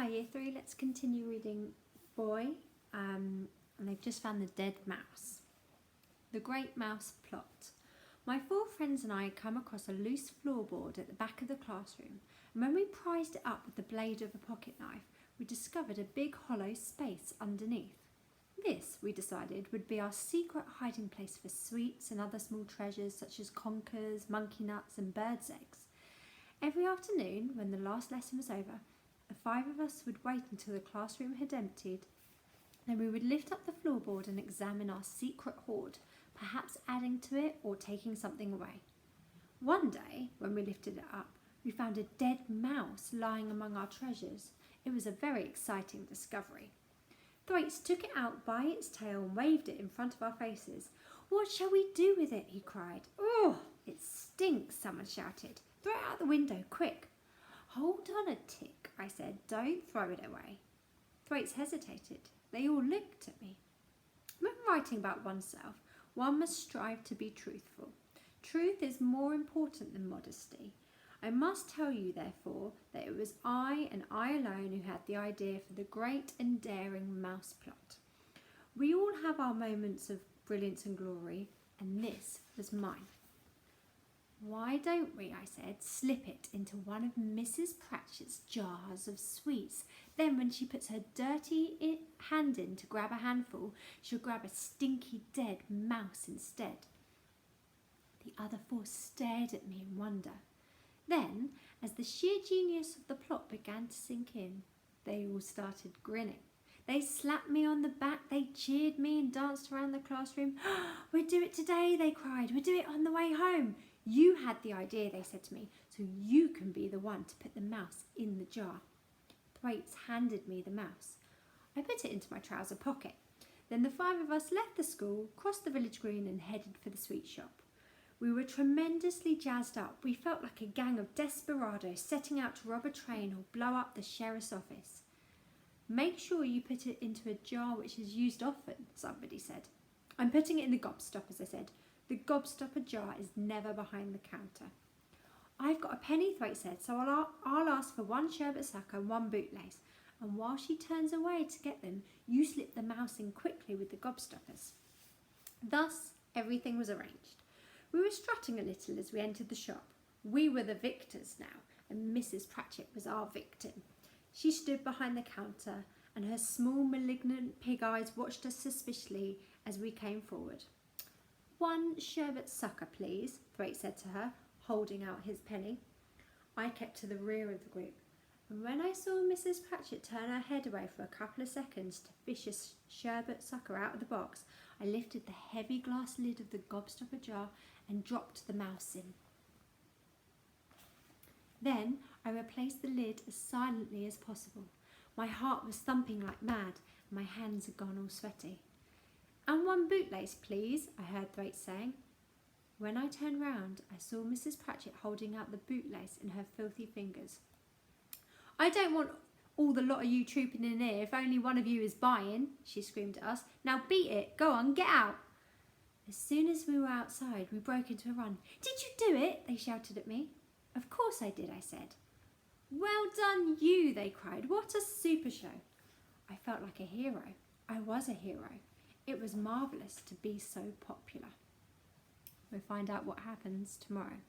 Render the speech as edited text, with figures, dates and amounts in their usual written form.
Hi Year 3, let's continue reading Boy, and they've just found the dead mouse. The Great Mouse Plot. My 4 friends and I had come across a loose floorboard at the back of the classroom, and when we prized it up with the blade of a pocket knife, we discovered a big hollow space underneath. This, we decided, would be our secret hiding place for sweets and other small treasures such as conkers, monkey nuts and birds' eggs. Every afternoon, when the last lesson was over, the 5 of us would wait until the classroom had emptied. Then we would lift up the floorboard and examine our secret hoard, perhaps adding to it or taking something away. One day, when we lifted it up, we found a dead mouse lying among our treasures. It was a very exciting discovery. Thwaites took it out by its tail and waved it in front of our faces. "What shall we do with it?" he cried. "Oh, it stinks," someone shouted. "Throw it out the window, quick." "Hold on a tick," I said. "Don't throw it away." Thwaites hesitated. They all looked at me. When writing about oneself, one must strive to be truthful. Truth is more important than modesty. I must tell you, therefore, that it was I and I alone who had the idea for the great and daring mouse plot. We all have our moments of brilliance and glory, and this was mine. "Why don't we," I said, "slip it into one of Mrs. Pratchett's jars of sweets? Then when she puts her dirty hand in to grab a handful, she'll grab a stinky dead mouse instead." The other 4 stared at me in wonder. Then, as the sheer genius of the plot began to sink in, they all started grinning. They slapped me on the back, they cheered me and danced around the classroom. "We'll do it today," they cried. "We'll do it on the way home. You had the idea," they said to me, "so you can be the one to put the mouse in the jar." Thwaites handed me the mouse. I put it into my trouser pocket. Then the 5 of us left the school, crossed the village green and headed for the sweet shop. We were tremendously jazzed up. We felt like a gang of desperados setting out to rob a train or blow up the sheriff's office. "Make sure you put it into a jar which is used often," somebody said. "I'm putting it in the gobstoppers," I said. "The gobstopper jar is never behind the counter." "I've got a penny," Thwaites said, "so I'll ask for 1 sherbet sucker and 1 bootlace. And while she turns away to get them, you slip the mouse in quickly with the gobstoppers." Thus, everything was arranged. We were strutting a little as we entered the shop. We were the victors now, and Mrs. Pratchett was our victim. She stood behind the counter, and her small, malignant pig eyes watched us suspiciously as we came forward. "1 sherbet sucker, please," Thwaites said to her, holding out his penny. I kept to the rear of the group, and when I saw Mrs. Pratchett turn her head away for a couple of seconds to fish a sherbet sucker out of the box, I lifted the heavy glass lid of the gobstopper jar and dropped the mouse in. Then I replaced the lid as silently as possible. My heart was thumping like mad, and my hands had gone all sweaty. "And 1 bootlace, please," I heard Thwaites saying. When I turned round, I saw Mrs. Pratchett holding out the bootlace in her filthy fingers. "I don't want all the lot of you trooping in here if only one of you is buying," she screamed at us. "Now beat it, go on, get out." As soon as we were outside, we broke into a run. "Did you do it?" they shouted at me. "Of course I did," I said. "Well done you," they cried. "What a super show." I felt like a hero. I was a hero. It was marvellous to be so popular. We'll find out what happens tomorrow.